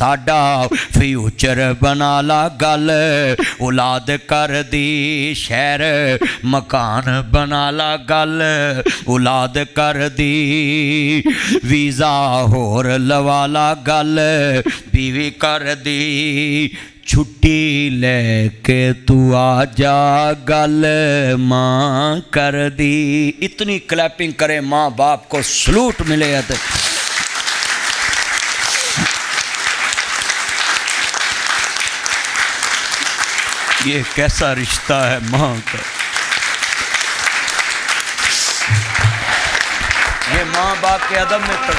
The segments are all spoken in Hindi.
साडा फ्यूचर बना ला गल, औलाद कर दी शहर मकान बना ला गल, औलाद कर दी वीज़ा होर लवाला गल, बीवी कर दी छुट्टी लेके तू आ जा गल, माँ कर दी। इतनी क्लैपिंग करे, माँ बाप को सलूट मिले। ये कैसा रिश्ता है माँ का, ये माँ बाप के अदब में तो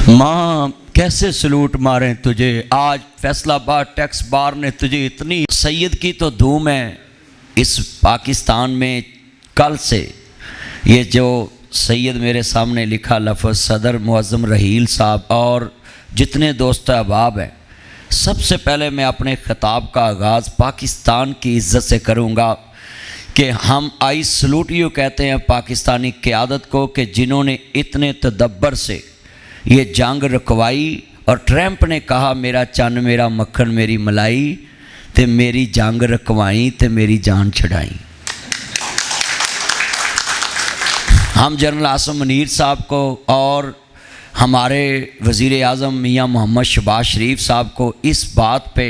माँ कैसे सलूट मारें तुझे। आज फैसलाबाद टैक्स बार ने तुझे इतनी, सैयद की तो धूम है इस पाकिस्तान में। कल से ये जो सैयद मेरे सामने लिखा लफ्ज़, सदर मुअज़्ज़म रहील साहब और जितने दोस्त अहबाब हैं, सबसे पहले मैं अपने ख़िताब का आगाज़ पाकिस्तान की इज़्ज़त से करूँगा कि हम आई सलूट यू कहते हैं पाकिस्तानी क़यादत को कि जिन्होंने इतने तदब्बर से ये जंग रुकवाई। और ट्रंप ने कहा मेरा चन्न मेरा मक्खन मेरी मलाई, ते मेरी जंग रुकवाई ते मेरी जान छड़ाई। हम जनरल आसिम मुनीर साहब को और हमारे वज़ीर आज़म मियाँ मोहम्मद शहबाज शरीफ साहब को इस बात पे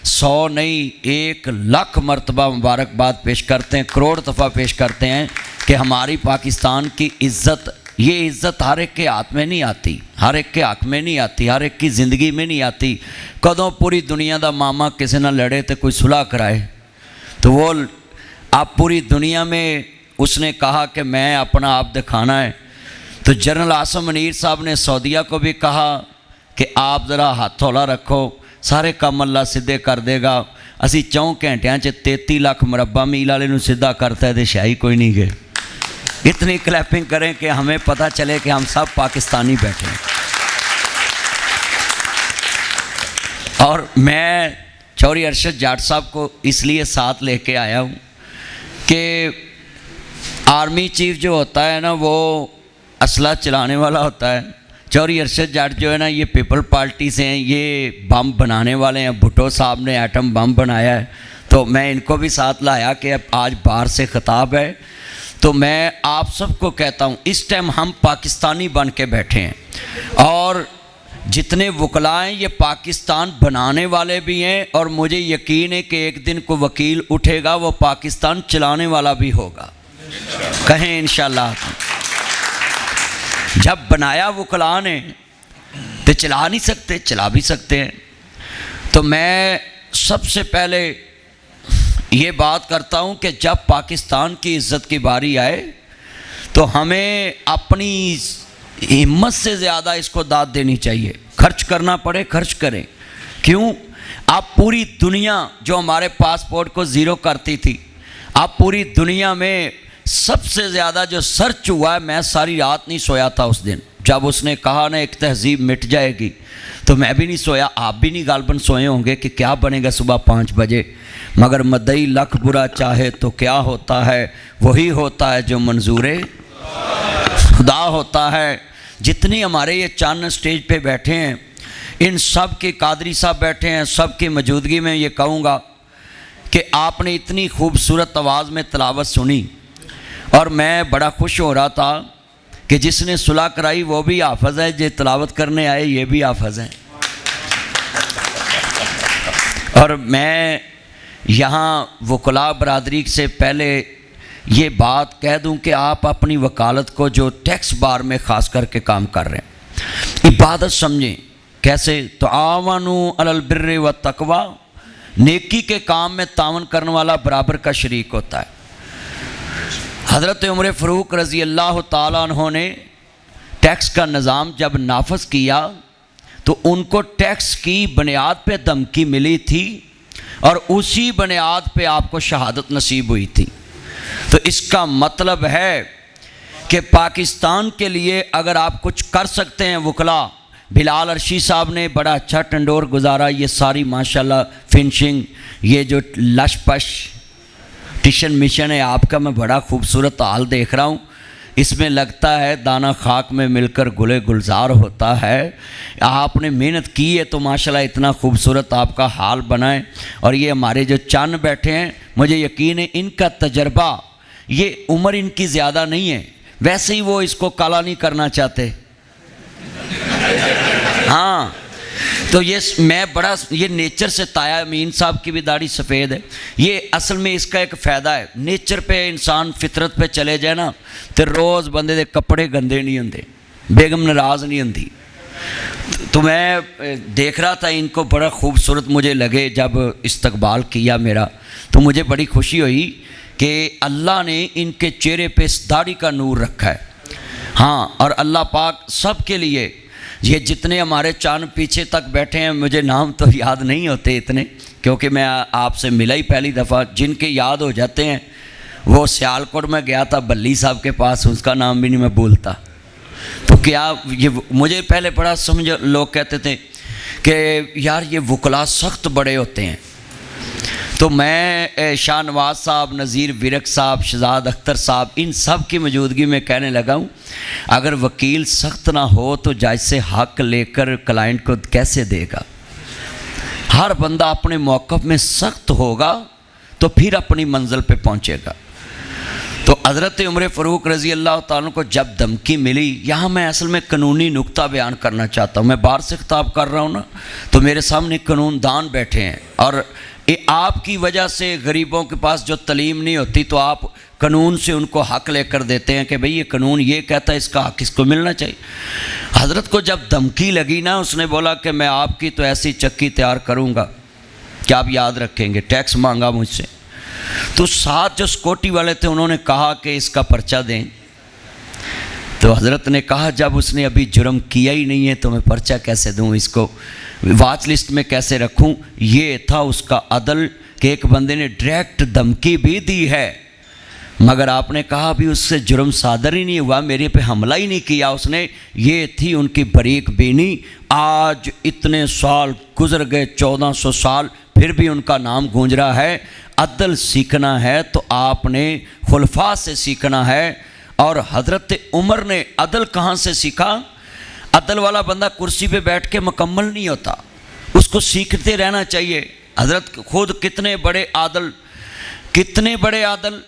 100 नहीं 1 लाख मरतबा मुबारकबाद पेश करते हैं, करोड़ दफ़ा पेश करते हैं कि हमारी पाकिस्तान की इज़्ज़त, ये इज़्ज़त हर एक के हाथ में नहीं आती, हर एक के हक़ में नहीं आती, हर एक की ज़िंदगी में नहीं आती। कदों पूरी दुनिया का मामा किसी ना लड़े तो कोई सुलह कराए, तो वो आप पूरी दुनिया में उसने कहा कि मैं अपना आप दिखाना है। तो जनरल आसिम मुनीर साहब ने सऊदीया को भी कहा कि आप ज़रा हाथ हौला रखो, सारे काम अल्लाह सीधे कर देगा। असी 4 घंटिया 33 लाख मुरब्बा मील वाले नूं सीधा करता है तो शाही कोई नहीं गए। इतनी क्लैपिंग करें कि हमें पता चले कि हम सब पाकिस्तानी बैठे हैं। और मैं चौधरी अरशद जाट साहब को इसलिए साथ लेके आया हूँ कि आर्मी चीफ जो होता है ना, वो असला चलाने वाला होता है। चौधरी अरशद जाट जो है ना, ये पीपल पार्टी से हैं, ये बम बनाने वाले हैं। भुट्टो साहब ने एटम बम बनाया है, तो मैं इनको भी साथ लाया कि अब आज बाहर से खिताब है। तो मैं आप सबको कहता हूँ, इस टाइम हम पाकिस्तानी बन के बैठे हैं और जितने वकला हैं ये पाकिस्तान बनाने वाले भी हैं, और मुझे यकीन है कि एक दिन को वकील उठेगा वो पाकिस्तान चलाने वाला भी होगा। कहें इंशाल्लाह। जब बनाया वकला ने तो चला नहीं सकते, चला भी सकते हैं। तो मैं सबसे पहले ये बात करता हूँ कि जब पाकिस्तान की इज़्ज़त की बारी आए तो हमें अपनी हिम्मत से ज़्यादा इसको दाद देनी चाहिए। खर्च करना पड़े खर्च करें। क्यों? आप पूरी दुनिया जो हमारे पासपोर्ट को ज़ीरो करती थी, आप पूरी दुनिया में सबसे ज़्यादा जो सर्च हुआ है, मैं सारी रात नहीं सोया था उस दिन जब उसने कहा ना एक तहज़ीब मिट जाएगी, तो मैं भी नहीं सोया, आप भी नहीं गालबन सोए होंगे कि क्या बनेगा सुबह 5 बजे। मगर मदई लख बुरा चाहे तो क्या होता है, वही होता है जो मंजूरे खुदा होता है। जितनी हमारे ये चांद स्टेज पे बैठे हैं, इन सब के कादरी साहब बैठे हैं, सब की मौजूदगी में ये कहूँगा कि आपने इतनी खूबसूरत आवाज़ में तिलावत सुनी, और मैं बड़ा खुश हो रहा था कि जिसने सुलह कराई वो भी हाफ़िज़ है, जो तिलावत करने आए ये भी हाफ़िज़ हैं। और मैं यहाँ वकला बरादरी से पहले ये बात कह दूं कि आप अपनी वकालत को जो टैक्स बार में ख़ास करके काम कर रहे हैं, इबादत समझें। कैसे? तो आवानू अलल बिर्रि व तकवा, नेकी के काम में तावन करने वाला बराबर का शरीक होता है। हज़रत उमर फ़ारूक रज़ी अल्लाह ताला अन्हु ने टैक्स का निज़ाम जब नाफज किया तो उनको टैक्स की बुनियाद पे धमकी मिली थी, और उसी बुनियाद पे आपको शहादत नसीब हुई थी। तो इसका मतलब है कि पाकिस्तान के लिए अगर आप कुछ कर सकते हैं, वकला बिलाल अर्शी साहब ने बड़ा अच्छा टंडोर गुजारा। ये सारी माशाल्लाह फिनिशिंग, ये जो लश पश टिशन मिशन है आपका, मैं बड़ा खूबसूरत हाल देख रहा हूँ। इसमें लगता है दाना खाक में मिलकर गुले गुलजार होता है। आपने मेहनत की है तो माशाल्लाह इतना खूबसूरत आपका हाल बना है। और ये हमारे जो चंद बैठे हैं, मुझे यकीन है इनका तजर्बा, ये उम्र इनकी ज़्यादा नहीं है, वैसे ही वो इसको काला नहीं करना चाहते। हाँ, तो ये मैं बड़ा, ये नेचर से ताया। अमीन साहब की भी दाढ़ी सफ़ेद है। ये असल में इसका एक फ़ायदा है, नेचर पे इंसान फितरत पे चले जाए ना तो रोज़ बंदे दे कपड़े गंदे नहीं होंगे, बेगम नाराज़ नहीं होंगी। तो मैं देख रहा था इनको, बड़ा खूबसूरत मुझे लगे जब इस्तकबाल किया मेरा, तो मुझे बड़ी खुशी हुई कि अल्लाह ने इनके चेहरे पे इस दाढ़ी का नूर रखा है। हाँ, और अल्लाह पाक सब के लिए, ये जितने हमारे चांद पीछे तक बैठे हैं, मुझे नाम तो याद नहीं होते इतने, क्योंकि मैं आपसे मिला ही पहली दफ़ा। जिनके याद हो जाते हैं, वो सियालकोट में गया था बल्ली साहब के पास, उसका नाम भी नहीं मैं भूलता। तो क्या ये मुझे पहले बड़ा समझ, लोग कहते थे कि यार ये वकला सख्त बड़े होते हैं। तो मैं शाहनवाज साहब, नज़ीर विरक साहब, शहजाद अख्तर साहब, इन सब की मौजूदगी में कहने लगा हूँ, अगर वकील सख्त ना हो तो जज से हक लेकर क्लाइंट को कैसे देगा। हर बंदा अपने मौक़िफ़ में सख्त होगा तो फिर अपनी मंजिल पे पहुँचेगा। तो हज़रत उमर फ़ारूक रज़ी अल्लाह ताला को जब धमकी मिली, यहाँ मैं असल में कानूनी नुक्ता बयान करना चाहता हूँ। मैं बाहर से खिताब कर रहा हूँ ना, तो मेरे सामने कानून दान बैठे हैं, और ये आपकी वजह से गरीबों के पास जो तलीम नहीं होती, तो आप कानून से उनको हक़ लेकर देते हैं कि भाई ये कानून ये कहता है, इसका हक़ इसको मिलना चाहिए। हज़रत को जब धमकी लगी ना, उसने बोला कि मैं आपकी तो ऐसी चक्की तैयार करूँगा कि आप याद रखेंगे। टैक्स मांगा मुझसे, तो साथ जो सिक्योरिटी वाले थे उन्होंने कहा कि इसका पर्चा दें। तो हज़रत ने कहा जब उसने अभी जुर्म किया ही नहीं है तो मैं पर्चा कैसे दूँ, इसको वाच लिस्ट में कैसे रखूं। ये था उसका अदल कि एक बंदे ने डायरेक्ट धमकी भी दी है, मगर आपने कहा भी उससे जुर्म सादर ही नहीं हुआ, मेरे पे हमला ही नहीं किया उसने। ये थी उनकी बरीक बीनी। आज इतने साल गुजर गए, 1400 साल, फिर भी उनका नाम गूंज रहा है। अदल सीखना है तो आपने खुलफा से सीखना है। और हज़रत उमर ने अदल कहाँ से सीखा। अदल वाला बंदा कुर्सी पे बैठ के मुकम्मल नहीं होता, उसको सीखते रहना चाहिए। हज़रत खुद कितने बड़े आदल, कितने बड़े आदल,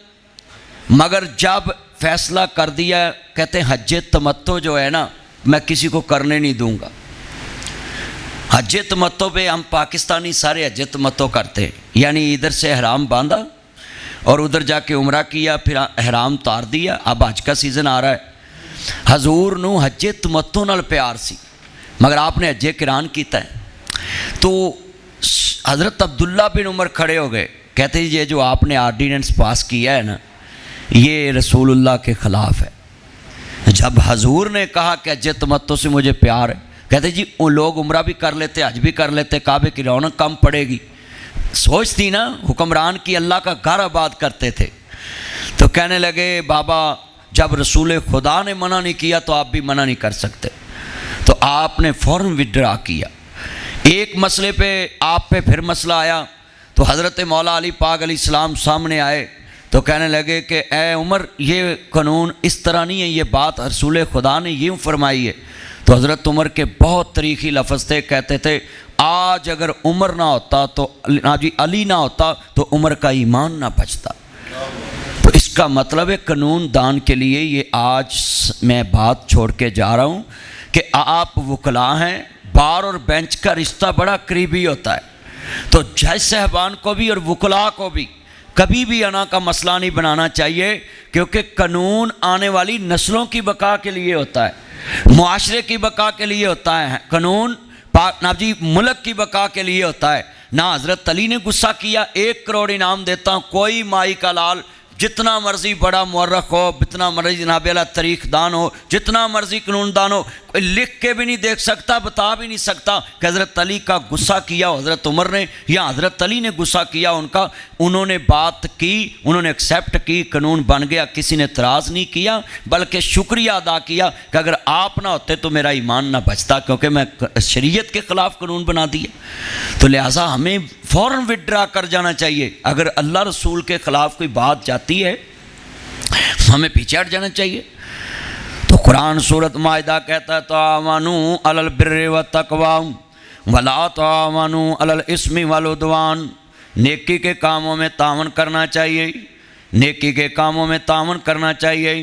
मगर जब फैसला कर दिया, कहते हैं हज्जे तमत्तो जो है ना, मैं किसी को करने नहीं दूंगा। हज्जे तमत्तो पे हम पाकिस्तानी सारे हज्जे तमत्तो करते हैं, यानी इधर से हराम बांधा और उधर जाके उम्रा किया, फिर हराम तार दिया। अब हज का सीज़न आ रहा है। हजूर नू हज्जे तमत्तो नाल प्यार सी, मगर आपने हज्जे किरान किया है। तो हज़रत अब्दुल्ला बिन उमर खड़े हो गए, कहते ये जो आपने आर्डीनेंस पास किया है ना, ये रसूलुल्लाह के ख़िलाफ़ है। जब हजूर ने कहा कि हज्जे तमत्तो से मुझे प्यार है, कहते जी वो लोग उम्रा भी कर लेते, हज भी कर लेते, काबे की रौनक कम पड़ेगी। सोचती ना, हुक्मरान की अल्लाह का घर आबाद करते थे। तो कहने लगे बाबा जब रसूल खुदा ने मना नहीं किया तो आप भी मना नहीं कर सकते। तो आपने फ़ौरन विड्रा किया। एक मसले पे आप पे फिर मसला आया, तो हज़रत मौला अली पाक अलैहिस्सलाम सामने आए, तो कहने लगे कि ए उमर ये कानून इस तरह नहीं है, ये बात रसूल खुदा ने यूँ फरमाई है। तो हज़रत उमर के बहुत तरीक़ी लफ्ज़ थे, कहते थे आज अगर उमर ना होता तो जी अली ना होता तो उमर का ईमान ना बचता। तो इसका मतलब है कानून दान के लिए ये आज मैं बात छोड़ के जा रहा हूँ कि आप वकला हैं, बार और बेंच का रिश्ता बड़ा करीबी होता है। तो जज साहबान को भी और वकला को भी कभी भी अना का मसला नहीं बनाना चाहिए, क्योंकि कानून आने वाली नस्लों की बका के लिए होता है, मुआशरे की बका के लिए होता है। कानून ना जी मुल्क की बका के लिए होता है। ना हज़रत अली ने गुस्सा किया, 1 करोड़ इनाम देता हूँ, कोई माई का लाल, जितना मर्जी बड़ा मुअर्रख हो, जितना मर्जी जनाब अला तारीख दान हो, जितना मर्जी कानून दान हो, कोई लिख के भी नहीं देख सकता, बता भी नहीं सकता कि हज़रत अली का गुस्सा किया हज़रत उमर ने या हज़रत अली ने गुस्सा किया उनका। उन्होंने बात की, उन्होंने एक्सेप्ट की, कानून बन गया, किसी ने एतराज़ नहीं किया, बल्कि शुक्रिया अदा किया कि अगर आप ना होते तो मेरा ईमान ना बचता, क्योंकि मैं शरीयत के ख़िलाफ़ कानून बना दिया। तो लिहाजा हमें फ़ौरन विड्रा कर जाना चाहिए। अगर अल्लाह रसूल के ख़िलाफ़ कोई बात जाती है हमें पीछे हट जाना चाहिए। तो कुरान सूरत माइदा कहता है तावानु अलल बिर्रि व तक़वा वला तावानु अलल इस्मि वल उद्वान। नेकी के कामों में तावन करना चाहिए, नेकी के कामों में तावन करना चाहिए।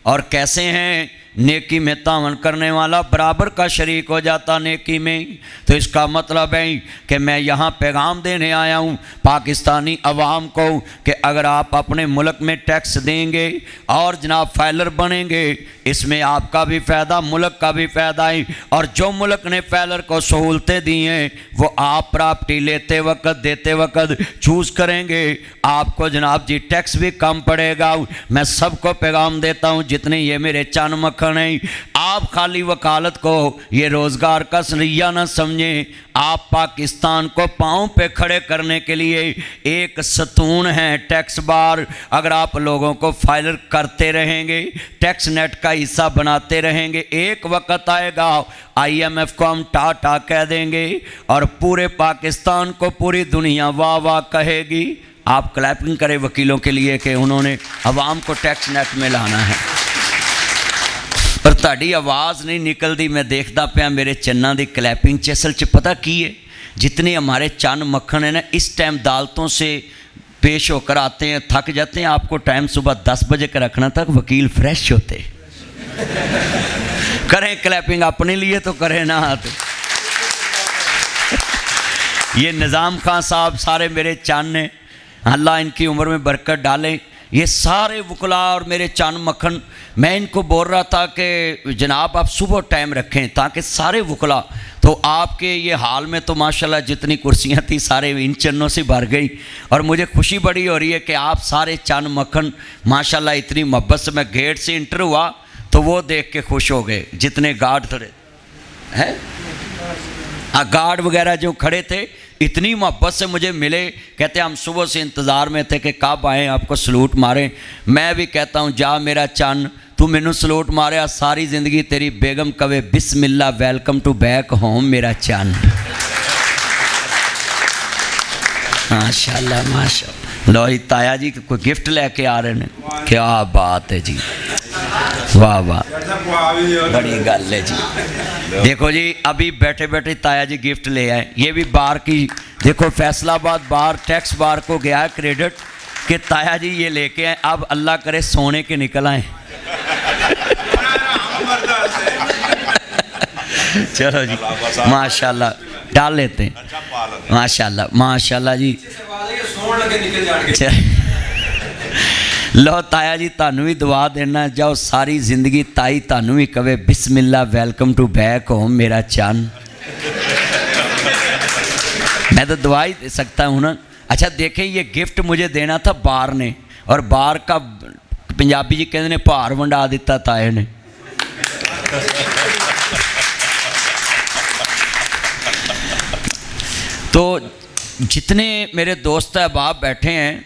और कैसे हैं? नेकी में तावन करने वाला बराबर का शरीक हो जाता नेकी में। तो इसका मतलब है कि मैं यहाँ पैगाम देने आया हूँ पाकिस्तानी अवाम को कि अगर आप अपने मुल्क में टैक्स देंगे और जनाब फाइलर बनेंगे, इसमें आपका भी फ़ायदा, मुल्क का भी फ़ायदा है। और जो मुल्क ने फाइलर को सहूलतें दी हैं वो आप प्रॉपर्टी लेते वक्त देते वक्त चूज़ करेंगे, आपको जनाब जी टैक्स भी कम पड़ेगा। मैं सबको पैगाम देता हूँ जितने ये मेरे चंद मक्खन नहीं, आप खाली वकालत को ये रोज़गार का सरिया न समझें। आप पाकिस्तान को पाँव पे खड़े करने के लिए एक सतून है टैक्स बार। अगर आप लोगों को फाइलर करते रहेंगे, टैक्स नेट का हिस्सा बनाते रहेंगे, एक वक्त आएगा IMF को हम टाटा कह देंगे और पूरे पाकिस्तान को पूरी दुनिया वाह वाह कहेगी। आप क्लैपिंग करें वकीलों के लिए कि उन्होंने अवाम को टैक्स नेट में लाना है। पर ताड़ी आवाज़ नहीं निकलती। मैं देखता पाया मेरे चन्ना दी क्लैपिंग च असल च पता की है, जितने हमारे चंद मक्खन है ना इस टाइम अदालतों से पेश होकर आते हैं, थक जाते हैं। आपको टाइम सुबह 10 बजे का रखना था, वकील फ्रेश होते। करें क्लैपिंग अपने लिए तो करें ना। तो ये निज़ाम खान साहब सारे मेरे चंद हैं, अल्लाह इनकी उम्र में बरकत डालें। ये सारे वकला और मेरे चंद मक्खन, मैं इनको बोल रहा था कि जनाब आप सुबह टाइम रखें ताकि सारे वकला, तो आपके ये हाल में तो माशाल्लाह जितनी कुर्सियां थी सारे इन चन्नों से भर गई। और मुझे खुशी बड़ी हो रही है कि आप सारे चंद मक्खन माशाल्लाह इतनी मोहब्बत से, मैं गेट से इंटर हुआ तो वो देख के खुश हो गए जितने गार्ड खड़े हैं, गार्ड वगैरह जो खड़े थे इतनी मोहब्बत से मुझे मिले। कहते हम सुबह से इंतज़ार में थे कि कब आएँ आपको सलूट मारें। मैं भी कहता हूँ जा मेरा चन, तू मैनू सलूट मारे सारी ज़िंदगी तेरी बेगम कवे बिस्मिल्लाह वेलकम टू बैक होम मेरा चन। माशाल्लाह माशाल्लाह। लो जी ताया जी कोई गिफ्ट लेके आ रहे हैं, क्या बात है जी, वाह वाह, बड़ी गल है जी। देखो जी अभी बैठे बैठे ताया जी गिफ्ट ले आए। ये भी बार की, देखो फैसलाबाद बार टैक्स बार को गया है क्रेडिट कि ताया जी ये लेके आए। अब अल्लाह करे सोने के निकल आए। चलो जी माशाल्लाह डाल लेते हैं, माशाल्लाह माशाल्लाह जी। लो ताया जी तानू भी दुआ देना, जाओ सारी जिंदगी ताई तानू भी कवे बिस्मिल्लाह वेलकम टू बैक होम मेरा चन। मैं तो दुआ ही दे सकता हूँ ना। अच्छा देखें ये गिफ्ट मुझे देना था बार ने, और बार का पंजाबी जी कहते ने भार वंडा दिता ताए ने। तो जितने मेरे दोस्त अहबाब बैठे हैं,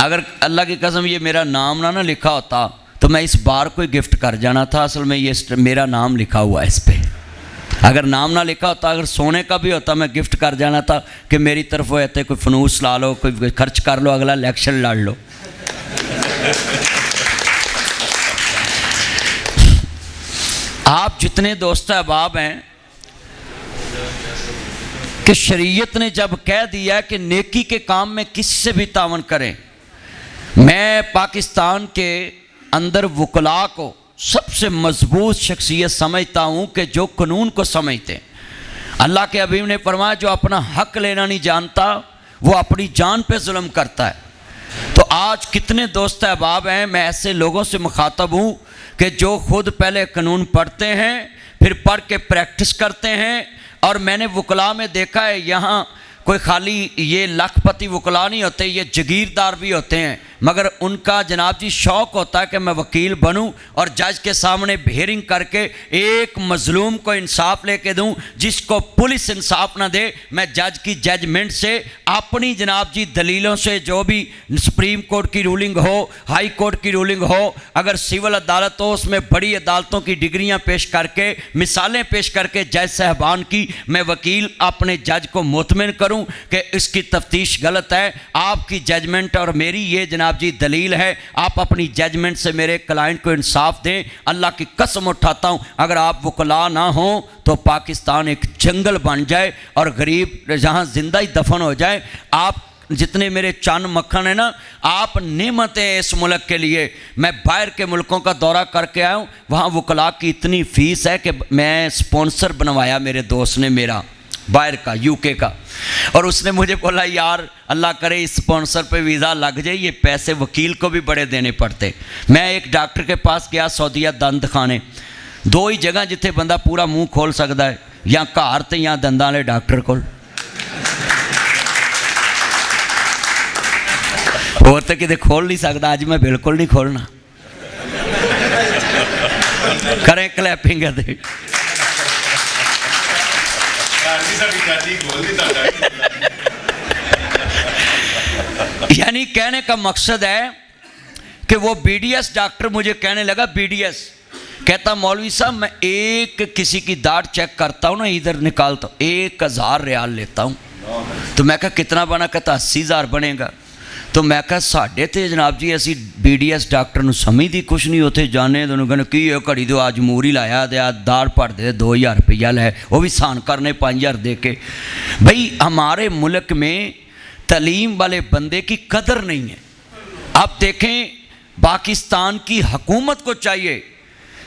अगर अल्लाह की कसम ये मेरा नाम ना लिखा होता तो मैं इस बार को ही गिफ्ट कर जाना था। असल में ये मेरा नाम लिखा हुआ है इस पर, अगर नाम ना लिखा होता, अगर सोने का भी होता मैं गिफ्ट कर जाना था कि मेरी तरफ वो रहते कोई फनूस ला लो, कोई खर्च कर लो, अगला इलेक्शन लड़ लो। आप जितने दोस्त अहबाब हैं कि शरीयत ने जब कह दिया कि नेकी के काम में किसी से भी तावन करें, मैं पाकिस्तान के अंदर वकला को सबसे मजबूत शख्सियत समझता हूँ कि जो कानून को समझते हैं। अल्लाह के हबीब ने फरमाया जो अपना हक लेना नहीं जानता वो अपनी जान पे जुल्म करता है। तो आज कितने दोस्त अहबाब हैं, मैं ऐसे लोगों से मुखातब हूँ कि जो खुद पहले कानून पढ़ते हैं फिर पढ़ के प्रैक्टिस करते हैं। और मैंने वकला में देखा है यहाँ कोई खाली ये लखपति वकला नहीं होते, ये जगीरदार भी होते हैं। मगर उनका जनाब जी शौक़ होता है कि मैं वकील बनूं और जज के सामने हेयरिंग करके एक मजलूम को इंसाफ लेके दूं, जिसको पुलिस इंसाफ ना दे। मैं जज की जजमेंट से अपनी जनाब जी दलीलों से, जो भी सुप्रीम कोर्ट की रूलिंग हो, हाई कोर्ट की रूलिंग हो, अगर सिविल अदालत हो उसमें बड़ी अदालतों की डिग्रियां पेश करके, मिसालें पेश करके जज साहबान की, मैं वकील अपने जज को मुतमिन करूं कि इसकी तफ्तीश गलत है, आपकी जजमेंट और मेरी ये जनाब जी दलील है, आप अपनी जजमेंट से मेरे क्लाइंट को इंसाफ दें। अल्लाह की कसम उठाता हूँ, अगर आप वकला ना हो तो पाकिस्तान एक जंगल बन जाए और गरीब जहाँ जिंदा ही दफन हो जाए। आप जितने मेरे चंद मक्खन है ना, आप नेमत हैं इस मुल्क के लिए। मैं बाहर के मुल्कों का दौरा करके आया हूँ, वहाँ वकला की इतनी फ़ीस है कि मैं स्पॉन्सर बनवाया मेरे दोस्त ने मेरा, बाहर का, यूके का, और उसने मुझे बोला यार अल्लाह करे इस स्पॉन्सर पे वीज़ा लग जाए, ये पैसे वकील को भी बड़े देने पड़ते। मैं एक डॉक्टर के पास गया सऊदीया, दंद दिखाने, दो ही जगह जिथे बंदा पूरा मुँह खोल सकता है, या घर ते या दंदां वाले डॉक्टर को, और तो किते खोल नहीं सकता। अज मैं बिल्कुल नहीं खोलना। करें क्लैपिंग दे। यानी कहने का मकसद है कि वो बीडीएस डॉक्टर मुझे कहने लगा, बीडीएस कहता मौलवी साहब मैं एक किसी की दाढ़ चेक करता हूँ ना, इधर निकालता हूँ 1000 रियाल लेता हूँ। तो मैं कहा कितना बना? कहता 80,000 बनेगा। तो मैं कहा साढ़े तो जनाब जी असी बीडीएस डॉक्टर नूं समझदी कुछ नहीं, उत्थे जाने तो कहने की घड़ी तो आज मूरी लाया तो आ दाढ़ भर दे 2000 रुपया लै, वो भी सान करने 5000 दे के। भाई हमारे मुल्क में तलीम वाले बंदे की कदर नहीं है। आप देखें पाकिस्तान की हुकूमत को चाहिए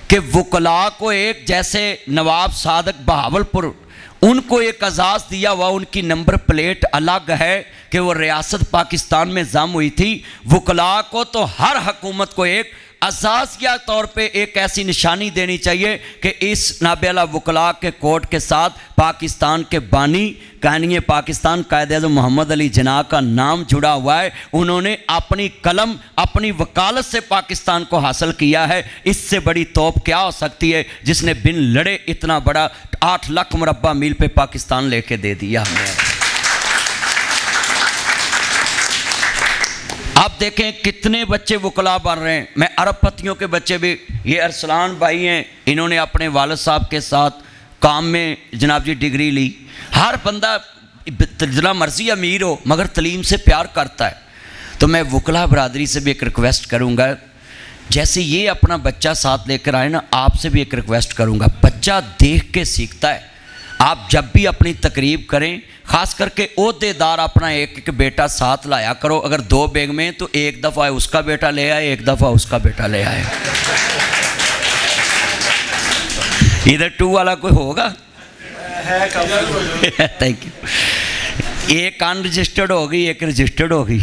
कि वकला को एक, जैसे नवाब सादक बहावलपुर, उनको एक एजाज़ दिया हुआ, उनकी नंबर प्लेट अलग है कि वो रियासत पाकिस्तान में जम हुई थी। वकला को तो हर हुकूमत को एक अजाज़िया तौर पे एक ऐसी निशानी देनी चाहिए कि इस नाबेला वकला के कोर्ट के साथ पाकिस्तान के बानी कहानी पाकिस्तान कायद-ए-आज़म मोहम्मद अली जिन्ना का नाम जुड़ा हुआ है। उन्होंने अपनी कलम, अपनी वकालत से पाकिस्तान को हासिल किया है। इससे बड़ी तोप क्या हो सकती है जिसने बिन लड़े इतना बड़ा 8 लाख मुरब्बा मील पे पाकिस्तान लेके दे दिया हमें। आप देखें कितने बच्चे वकला बन रहे हैं। मैं अरबपतियों के बच्चे भी, ये अरसलान भाई हैं, इन्होंने अपने वालिद साहब के साथ काम में जनाब जी डिग्री ली। हर बंदा जितना मर्जी अमीर हो मगर तलीम से प्यार करता है। तो मैं वकला बरादरी से भी एक रिक्वेस्ट करूँगा, जैसे ये अपना बच्चा साथ लेकर आए ना, आपसे भी एक रिक्वेस्ट करूँगा, बच्चा देख के सीखता है। आप जब भी अपनी तकरीब करें, ख़ास करके ओहदेदार अपना एक एक बेटा साथ लाया करो। अगर 2 बैग में तो एक दफ़ा उसका बेटा ले आए, एक दफ़ा उसका बेटा ले आए। इधर 2 वाला कोई होगा? Thank you. एक अनरजिस्टर्ड होगी, एक रजिस्टर्ड होगी।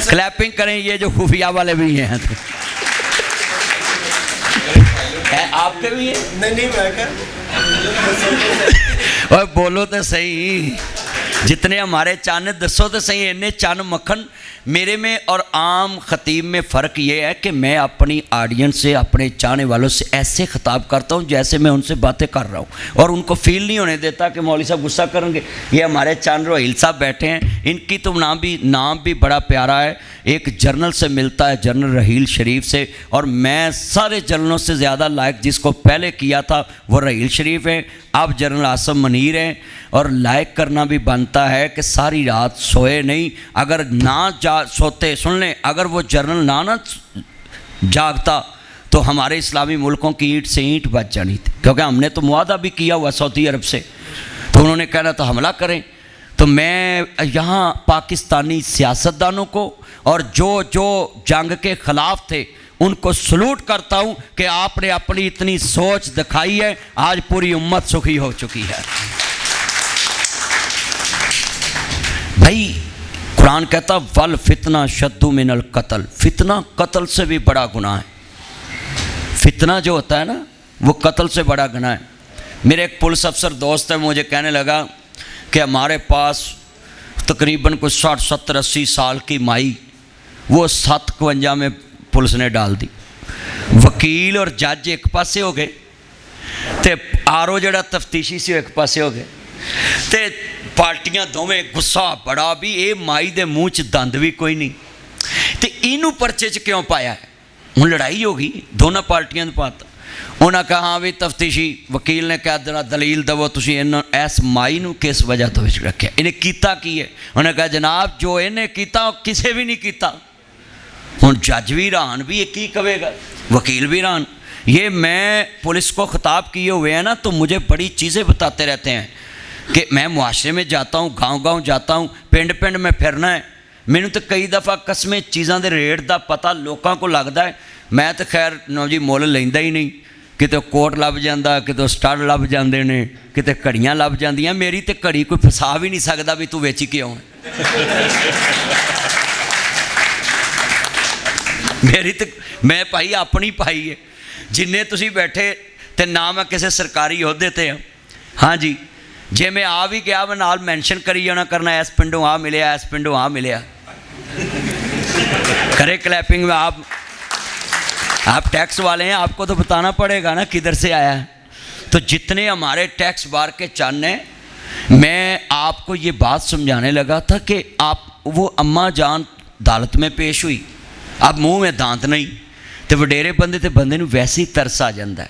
क्लैपिंग करें ये जो खुफिया वाले भी हैं। आपके भी है? नहीं मैं और बोलो तो सही, जितने हमारे चन्न दसो तो सही, इन्ने चन्न मक्खन मेरे में और आम ख़तीब में फ़र्क ये है कि मैं अपनी ऑडियंस से, अपने चाहने वालों से ऐसे ख़िताब करता हूँ जैसे मैं उनसे बातें कर रहा हूँ, और उनको फील नहीं होने देता कि मौलवी साहब गुस्सा करेंगे। ये हमारे चंद रोहिल साहब बैठे हैं, इनकी तो नाम भी बड़ा प्यारा है। एक जर्नल से मिलता है, जनरल रहील शरीफ से, और मैं सारे जर्नलों से ज़्यादा लायक जिसको पहले किया था वो रहील शरीफ है। अब जनरल आसम मनीर हैं, और लायक करना भी बनता है कि सारी रात सोए नहीं। अगर ना सोते, सुन लें, अगर वो जनरल ना जागता तो हमारे इस्लामी मुल्कों की ईंट से ईंट बच जानी थी, क्योंकि हमने तो मुआदा भी किया हुआ सऊदी अरब से। तो उन्होंने कहना तो हमला करें। तो मैं यहाँ पाकिस्तानी सियासतदानों को और जो जंग के ख़िलाफ़ थे उनको सलूट करता हूँ कि आपने अपनी इतनी सोच दिखाई है, आज पूरी उम्मत सुखी हो चुकी है। भाई कुरान कहता वल फितना शद्दु मिनल कत्ल, फितना कत्ल से भी बड़ा गुनाह है। फितना जो होता है ना वो कत्ल से बड़ा गुनाह है। मेरे एक पुलिस अफसर दोस्त है, मुझे कहने लगा कि हमारे पास तकरीबन कुछ 60, 70, 80 साल की माई वो 751 में पुलिस ने डाल दी। वकील और जज एक पासे हो गए, तो आरो जड़ा तफ्तीशी से एक पासे हो गए, तो पार्टियां दोवें गुस्सा बड़ा भी ये माई दे मूँह च दंद भी कोई नहीं, तो इनू परचे च क्यों पाया है। हुण लड़ाई हो गई, दोनों पार्टियां ने पाता। उन्हें कहा हाँ भी तफ्तीशी वकील ने कहा जरा दलील दवो, तुसीं इन्हां इस माई नूं किस वजह तो विच रखिया, इन्हें कीता की है। उन्हें कहा जनाब जो इन्हें कीता किसी भी नहीं कीता। हुण जज भी हैरान भी ये की कहेगा, वकील भी हैरान। ये मैं पुलिस को खिताब किए हुए हैं ना, तो मुझे बड़ी चीज़ें बताते रहते हैं कि मैं मुआशरे में जाता हूँ, गांव-गांव जाता हूँ, पिंड में फिरना है। मैनू तो कई दफ़ा कस्में चीज़ों के रेट का पता लोगों को लगता है। मैं तो खैर नो जी मुल लेंदा ही नहीं, किते कोट लभ जाता, किते स्टड लभ जाते हैं, किते घड़ियाँ लभ जांदियां। मेरी तो घड़ी कोई फसा भी नहीं सकता भी तू वेची क्यों है। मेरी तो मैं भाई अपनी पाई है, जिन्ने तुसी बैठे तो ना मैं किसी सरकारी अहुदे ते हाँ। हाँ जी, जे मैं आ भी गया मैं नाल मैंशन करी जाना करना, इस पिंडों आ मिले, इस पिंडों आ मिले, करे क्लैपिंग में। आप टैक्स वाले हैं, आपको तो बताना पड़ेगा ना किधर से आया है। तो जितने हमारे टैक्स बार के चन्न हैं, मैं आपको ये बात समझाने लगा था कि आप वो अम्मा जान अदालत में पेश हुई, अब मुँह में दांत नहीं, तो वडेरे बंदे तो बंदे नूं वैसे ही तरस आ जाता है,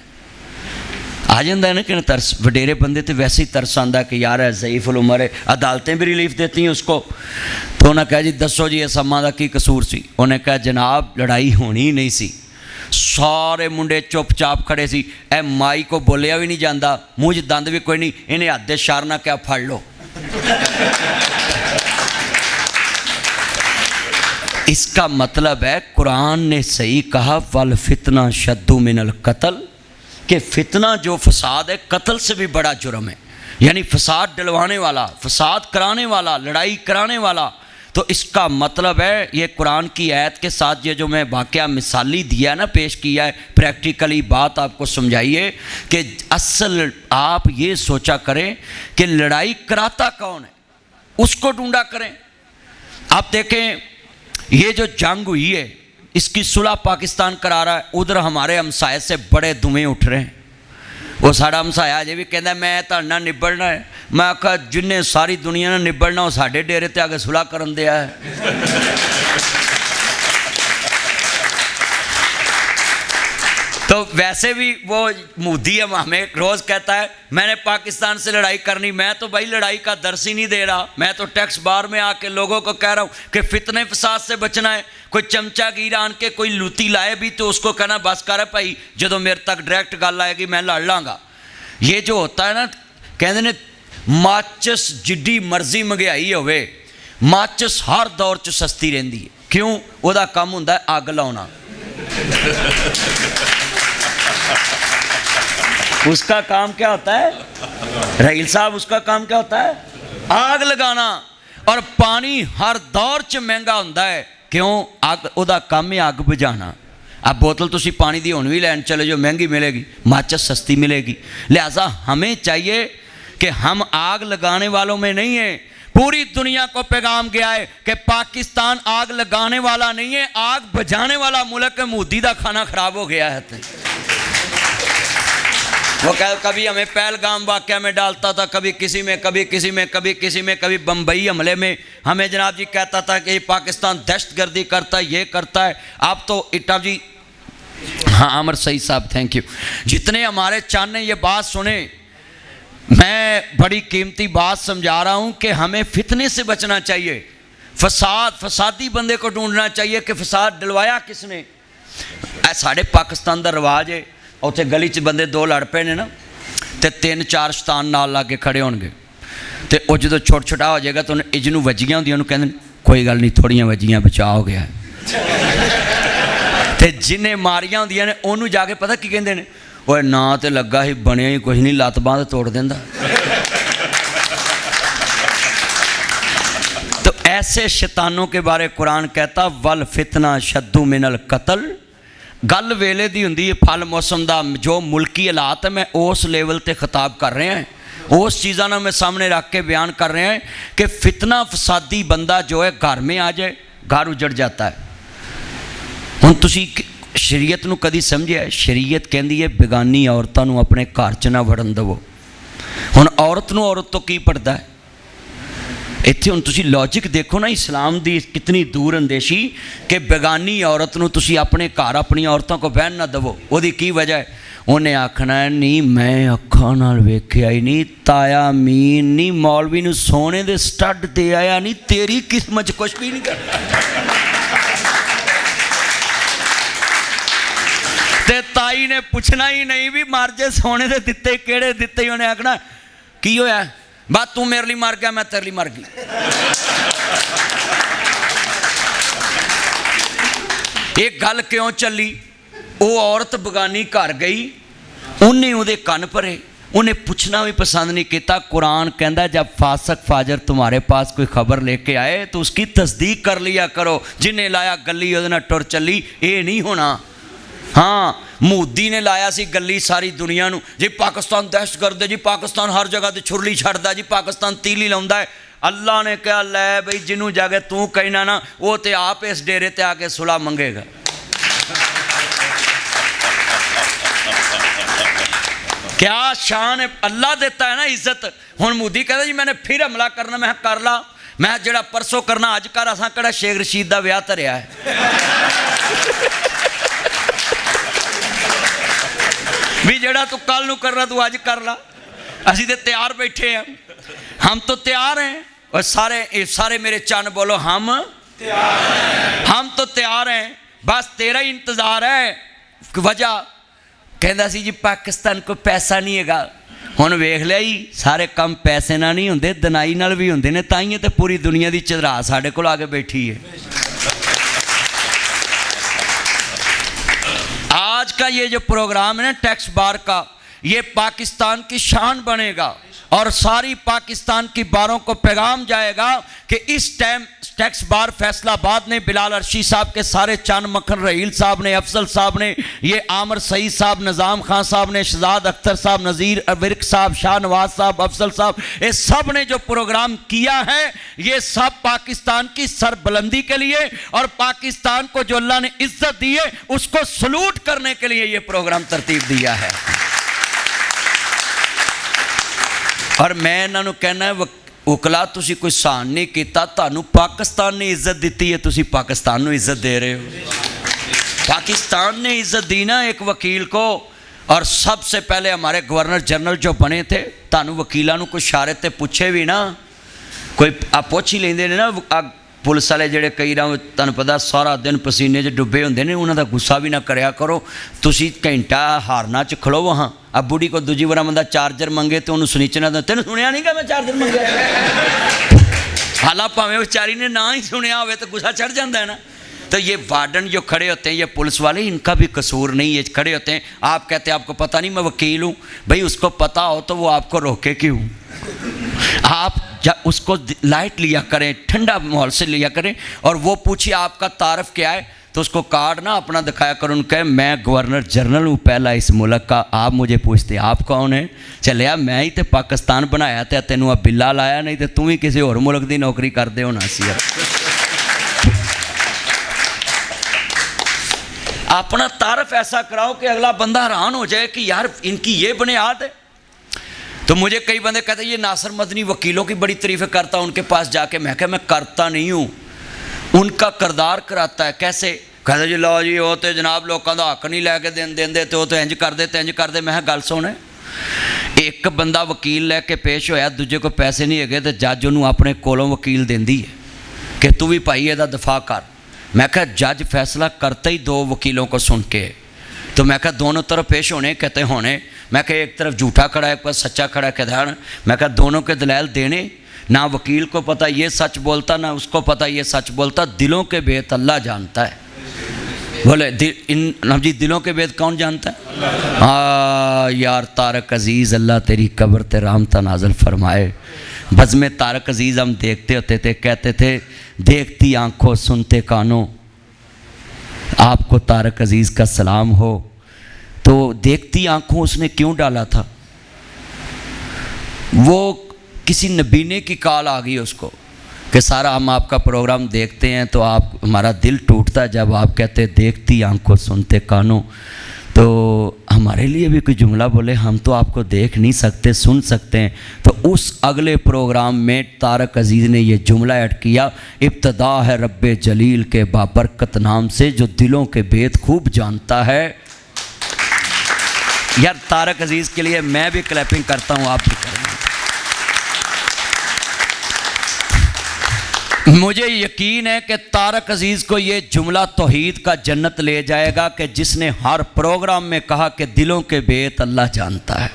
ना कि तरस। वडेरे बंदे तो वैसे ही तरस आता कि यार है ज़ईफ़ुल उमर है, अदालतें भी रिलीफ देती हैं उसको। तो उन्हें कहा जी दसो जी इस अम्मा का की कसूर सी। उन्हें कहा जनाब लड़ाई होनी ही नहीं सी, सारे मुंडे चुपचाप खड़े सी, ए माई को बोलिया भी नहीं जाता, मूँह च दंद भी कोई नहीं, इन्हें हद शारना क्या फड़ लो। इसका मतलब है कुरान ने सही कहा, वल फितना शद्दु मिनल कत्ल, कि फितना जो फसाद है कत्ल से भी बड़ा जुर्म है। यानी फसाद डलवाने वाला, फसाद कराने वाला, लड़ाई कराने वाला। तो इसका मतलब है ये कुरान की आयत के साथ ये जो मैं वाक़या मिसाली दिया ना, पेश किया है, प्रैक्टिकली बात आपको समझाइए कि असल आप ये सोचा करें कि लड़ाई कराता कौन है, उसको ढूंढा करें। आप देखें ये जो जंग हुई है इसकी सुलह पाकिस्तान करा रहा है, उधर हमारे हमसाए से बड़े धुएं उठ रहे हैं। वो साड़ा हमसाया अजे भी कहता मैं तुहाडे नाल निबड़ना है। मैं आखा जिन्हें सारी दुनिया ने निबड़ना वो साडे डेरे ते आके सुलह करन दिया है। तो वैसे भी वो मोदी हमें रोज़ कहता है मैंने पाकिस्तान से लड़ाई करनी। मैं तो भाई लड़ाई का दर्श ही नहीं दे रहा, मैं तो टैक्स बार में आके लोगों को कह रहा हूँ कि फितने फसाद से बचना है। कोई चमचा गिर आन के कोई लूती लाए भी तो उसको कहना बस कर भाई, जो मेरे तक डायरैक्ट गल आएगी मैं लड़ लाँगा। ये जो होता है ना, कहते ने माचिस जिड्डी मर्जी महंगाई होवे, माचिस हर दौर च सस्ती रहिंदी है। क्यों? वह काम हुंदा है अग लाउणा। उसका काम क्या होता है रहील साहब, उसका काम क्या होता है? आग लगाना। और पानी हर दौर च महंगा होता है। क्यों? अग उदा काम है अग बुझाना। अब बोतल तुसी पानी दी हुण भी लैन चले जो महंगी मिलेगी, माचिस सस्ती मिलेगी। लिहाजा हमें चाहिए कि हम आग लगाने वालों में नहीं है। पूरी दुनिया को पैगाम गया है कि पाकिस्तान आग लगाने वाला नहीं है, आग बुझाने वाला मुल्क है। मोदी का खाना खराब हो गया है। वो कभी हमें पहलगाम वाक़या में डालता था, कभी किसी में, कभी किसी में, कभी किसी में, कभी बम्बई हमले में हमें जनाब जी कहता था कि पाकिस्तान दहशतगर्दी करता है, ये करता है। आप तो इटा जी, हाँ अमर सही साहब थैंक यू। जितने हमारे चान ने ये बात सुने, मैं बड़ी कीमती बात समझा रहा हूँ कि हमें फितने से बचना चाहिए। फसादी बंदे को ढूंढना चाहिए कि फसाद डलवाया किसने। साढ़े पाकिस्तान का रिवाज है, उत्थे गली च बंदे दो लड़ पे ने ना, तो 3-4 शैतान नाल ला के खड़े होणगे, तो वह जो छोटा छोटा हो जाएगा तो उन्हें इजनू वजियां होंदियां, उन्होंने कहते कोई गल नहीं, थोड़ियां वजियां बचा हो गया। तो जिन्हें मारियां होंदियां ने उन्होंने जाके पता की कहते हैं, ओए ना तो लगा ही बनिया ही कुछ नहीं, लत्त बांह तोड़ देंदा। तो ऐसे शैतानों के बारे कुरान कहता वल फितना शद्दु मिनल कत्ल। गल वेले दी हुंदी है, फल मौसम का जो मुल्की हालात है मैं उस लेवल ते खिताब कर रहे हैं, उस चीज़ों ने मैं सामने रख के बयान कर रहे हैं कि फितना फसादी बंदा जो है घर में आ जाए घर उजड़ जाता है। हुण तुसीं शरीयत नूं कदी समझिआ? शरीयत कहंदी है बेगानी औरतां नूं अपने घर च ना वड़न देवो। हुण औरत नूं औरत तो की पर्दा है? इत्थे हुण तुसीं लॉजिक देखो ना इस्लाम दी कितनी दूर अंदेशी कि बेगानी औरत नूं तुसीं अपने घर अपनी औरतों को बहन ना देवो। उहदी की वजह है? उन्हें आखना है नहीं मैं अखां नाल वेखिआ ही नहीं, ताया मीन नहीं मौलवी नूं सोने दे स्टड दे आया नहीं, तेरी किस्मत कुछ भी नहीं करना। ते ताई ने पुछना ही नहीं भी मर जे सोने दे दिते केड़े दिते ही, उन्हें आखना की होया बात तू मेरे लिए मर गया मैं तेरे लिए मर गई। एक गल क्यों चली? वो औरत बगानी घर गई, उन्हें उहदे कन भरे, उन्हें पूछना भी पसंद नहीं किया। कुरान कहता जब फासक फाजर तुम्हारे पास कोई खबर लेके आए तो उसकी तस्दीक कर लिया करो। जिन्हें लाया गली उहदे नाल टुर चली, ये नहीं होना। हाँ मोदी ने लाया सी गली सारी दुनिया नूं जी पाकिस्तान दहशतगर्द है जी, पाकिस्तान हर जगह ते छुरली छड्डदा जी, पाकिस्तान तीली लाउंदा है। अल्लाह ने कहा लै बई जिन्हों जाके तू कहना ना वो तो आप इस डेरे ते आके सुलह मंगेगा। क्या शान है, अल्लाह देता है ना इज्जत। हुण मोदी कहता जी मैंने फिर हमला करना, मैं कर ला, मैं जेड़ा परसों करना अज कर। असां किहड़ा शेख रशीद दा विआह धरिया है? भी जेड़ा तू कल नूं करना तू अज कर ला। असीं ते तैयार बैठे हैं, हम तो तैयार हैं। और सारे मेरे चन बोलो हम तैयार हैं, हम तो तैयार हैं, बस तेरा ही इंतजार है। वजह कहता सी जी पाकिस्तान को पैसा नहीं हैगा। हुण वेख लिया ही सारे काम पैसे नाल नहीं हुंदे, दनाई नाल भी हुंदे ने। ताईं ते पूरी दुनिया की चदरा साडे कोल आके बैठी है। आज का ये जो प्रोग्राम है ना टैक्स बार का, ये पाकिस्तान की शान बनेगा और सारी पाकिस्तान की बारों को पैगाम जाएगा कि इस टाइम टैक्स बार फैसलाबाद ने बिलाल अर्शी साहब के सारे चांद मक्खन रहील साहब ने, अफजल साहब ने, ये आमर सईद साहब, निज़ाम खान साहब ने, शहजाद अख्तर साहब, नज़ीर विर्क साहब, शाह नवाज साहब, अफजल साहब, ये सब ने जो प्रोग्राम किया है ये सब पाकिस्तान की सरबुलंदी के लिए और पाकिस्तान को जो अल्लाह ने इज्जत दी है उसको सलूट करने के लिए ये प्रोग्राम तरतीब दिया है। और मैं इन्हों कहना उकला तुसी कोई सहन नहीं किया, तुहानू पाकिस्तान ने इज्जत दी है, तुसी पाकिस्तान को इज्जत दे रहे हो। पाकिस्तान ने इज्जत दी ना एक वकील को। और सबसे पहले हमारे गवर्नर जनरल जो बने थे, तुहानू वकीलों को इशारे ते पूछे भी ना कोई आप पूछ ही लेंदे ने ना। पुलिस वाले जेडे कई ना तुहानू पता सारा दिन पसीने च डुबे होंदे ने, उन्हों का गुस्सा भी ना करया करो। तुसी घंटा हारना च खड़ो वहाँ। अब बुढ़ी को दूजी बार बंदा चार्जर मंगे तो उन्होंने सुनीचना दो, तेन सुनिया नहीं कि मैं चार्जर मंगे। हालांकि भावें बेचारी ने ना ही सुनिया हो तो गुस्सा चढ़ जाता है ना। तो ये वार्डन जो खड़े होते हैं, ये पुलिस वाले, इनका भी कसूर नहीं है। खड़े होते हैं, आप कहते हैं आपको पता नहीं मैं वकील हूँ। भाई उसको पता हो तो वो आपको रोके क्यों? आप उसको लाइट लिया करें, ठंडा माहौल से लिया करें। और वो पूछिए आपका तारफ़ क्या है तो उसको कार्ड ना अपना दिखाया करो, उनका मैं गवर्नर जनरल हूँ पहला इस मुल्क का। आप मुझे पूछते आप कौन है? चलिया मैं ही तो पाकिस्तान बनाया था, तेनों अब बिल्ला लाया, नहीं तो तू ही किसी होर मुल्क की नौकरी करते होना सी। अपना तारफ़ ऐसा कराओ कि अगला बंदा हैरान हो जाए कि यार इनकी ये बुनियाद है। तो मुझे कई बंदे कहते हैं ये नासिर मदनी वकीलों की बड़ी तारीफ़ें करता, उनके पास जाके मैं क्या मैं करता नहीं हूँ, उनका करदार कराता है। कैसे? कहते जी लो जी वो तो जनाब लोगों का हक नहीं लैके देंगे तो इंज कर दे तो इंज कर दे। मैं गल सुन, एक बंदा वकील लैके पेश होया, दूजे को पैसे नहीं है तो जज उन्होंने अपने कोलों वकील देंदी है कि तू भी भाई ਇਹਦਾ दफा कर। मैं क्या जज फैसला करते ही दो वकीलों को सुन के, तो मैं क्या दोनों तरफ पेश होने कहते होने। मैं क्या एक तरफ झूठा खड़ा है एक पास सच्चा खड़ा है कहते। मैं क्या दोनों के दलाल देने, ना वकील को पता ये सच बोलता ना उसको पता ये सच बोलता। दिलों के भेद अल्लाह जानता है। बोले जी दिलों के भेद कौन जानता है? हाँ यार तारक अजीज़ अल्लाह तेरी कब्र ते रहमत नाज़िल फरमाए। बज़्म तारक अजीज़ हम देखते होते थे, कहते थे देखती आँखों सुनते कानों, आपको तारक अजीज़ का सलाम हो। तो देखती आँखों उसने क्यों डाला था? वो किसी नबीने की कॉल आ गई उसको कि सारा हम आपका प्रोग्राम देखते हैं तो आप हमारा दिल टूटता है जब आप कहते देखती आंखों सुनते कानों। तो हमारे लिए भी कोई जुमला बोले, हम तो आपको देख नहीं सकते सुन सकते हैं। तो उस अगले प्रोग्राम में तारक अजीज़ ने ये जुमला ऐड किया, इब्तदा है रब्बे जलील के बाबरकत नाम से जो दिलों के भेद खूब जानता है। यार तारक अजीज़ के लिए मैं भी क्लैपिंग करता हूँ, आप भी करेंगे। मुझे यकीन है कि तारक अजीज़ को ये जुमला तौहीद का जन्नत ले जाएगा कि जिसने हर प्रोग्राम में कहा कि दिलों के भेद अल्लाह जानता है।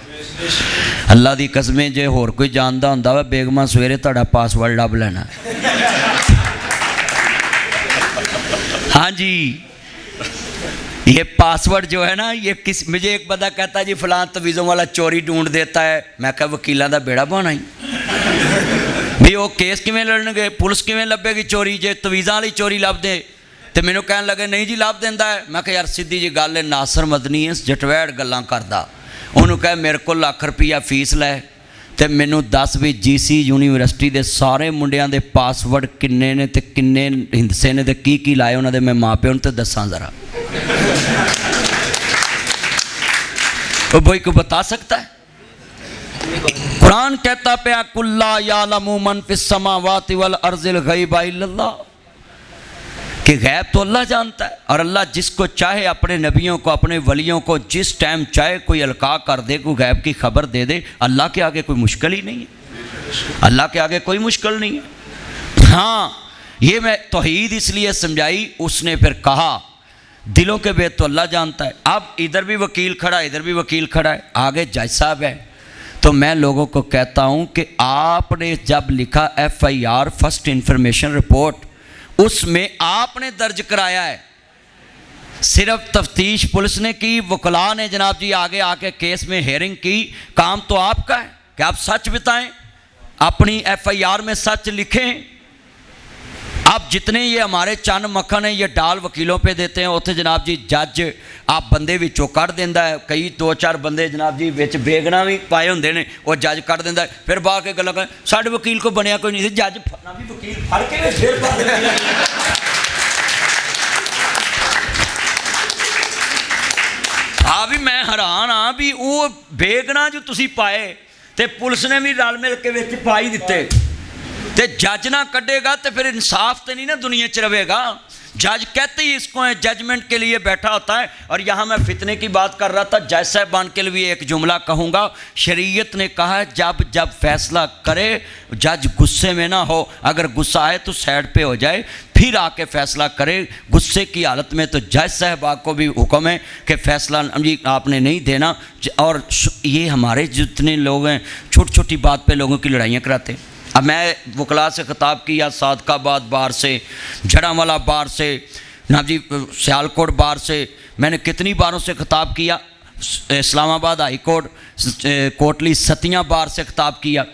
अल्लाह दी कसमें जे होर कोई जानता होंदा वा बेगमा सवेरे तुहाडा पासवर्ड लभ लेना। हाँ जी, ये पासवर्ड जो है ना, ये मुझे एक बंदा कहता जी फलां तवीज़ों वाला चोरी ढूंढ देता है। मैं कहा वकीलों का बेड़ा बना ही भी वो केस किवें लड़नगे, पुलिस किवें लभेगी चोरी जे तवीज़ां वाली चोरी लभ दे। तो मैनू कहन लगे नहीं जी लभ देंदा है। मैं कहा यार सीधी जी गल है, नासर मदनी है जटवैड़ गल्लां करदा। उन्होंने कहा मेरे को लाख रुपया फीस लै तो मैनू दस भी GC यूनीवर्सिटी के सारे मुंडियां दे पासवर्ड किन्ने ने ते किन्ने हिंदसे ने ते की लाए उन्होंने मैं माँ प्यो तो दसा ज़रा। वो भाई को बता सकता है? कुरान कहता पे कुल्ला यालमु मन फिस समावाति वल अर्ज़िल गैबा इल्लल्लाह, कि गैब तो अल्लाह जानता है और अल्लाह जिसको चाहे अपने नबियों को अपने वलियों को जिस टाइम चाहे कोई अलका कर दे, कोई गैब की खबर दे दे। अल्लाह के आगे कोई मुश्किल ही नहीं है, अल्लाह के आगे कोई मुश्किल नहीं है। हाँ ये मैं तौहीद इसलिए समझाई, उसने फिर कहा दिलों के भेद तो अल्लाह जानता है। अब इधर भी वकील खड़ा है, इधर भी वकील खड़ा है, आगे जज साहब है। तो मैं लोगों को कहता हूं कि आपने जब लिखा FIR फर्स्ट इंफॉर्मेशन रिपोर्ट, उसमें आपने दर्ज कराया है, सिर्फ तफ्तीश पुलिस ने की, वकला ने जनाब जी आगे आके केस में हेयरिंग की। काम तो आपका है कि आप सच बताएं, अपनी FIR में सच लिखें। अब जितने ये हमारे चन मक्खन है ये डाल वकीलों पे देते हैं, उत्थे जनाब जी जज आप बंदे विचों कढ़ देंदा है। कई 2-4 बंदे जनाब जी विच बेगना भी पाए होंदे ने, वो जज कढ़ देंदा है। फिर बाहर के गल्लां साडे वकील को बनया कोई नहीं, जज फरना भी वकील फड़ के फिर पा देंदा। हाँ भी मैं हैरान हाँ भी वो बेगना जो तुसी पाए ते पुलिस ने भी रल मिल के विच पा ही दिते, ते जज ना कटेगा तो फिर इंसाफ तो नहीं ना दुनिया च रहेगा। जज कहते ही इसको है, जजमेंट के लिए बैठा होता है। और यहाँ मैं फितने की बात कर रहा था, जज साहबान के लिए भी एक जुमला कहूँगा। शरीयत ने कहा है जब जब फैसला करे जज गुस्से में ना हो, अगर गुस्सा आए तो साइड पे हो जाए फिर आके फैसला करे। गुस्से की हालत में तो जज साहबा को भी हुक्म है कि फैसला जी आपने नहीं देना। और ये हमारे जितने लोग हैं छोटी छोटी बात पे लोगों की लड़ाइयाँ कराते हैं। अब मैं वकला से ख़िताब किया, सादकाबाद बार से, जड़ांवाला बार से, जनाब जी सियालकोट बार से, मैंने कितनी बारों से ख़िताब किया, इस्लामाबाद हाई कोर्ट, कोटली सतियाँ बार से ख़िताब किया।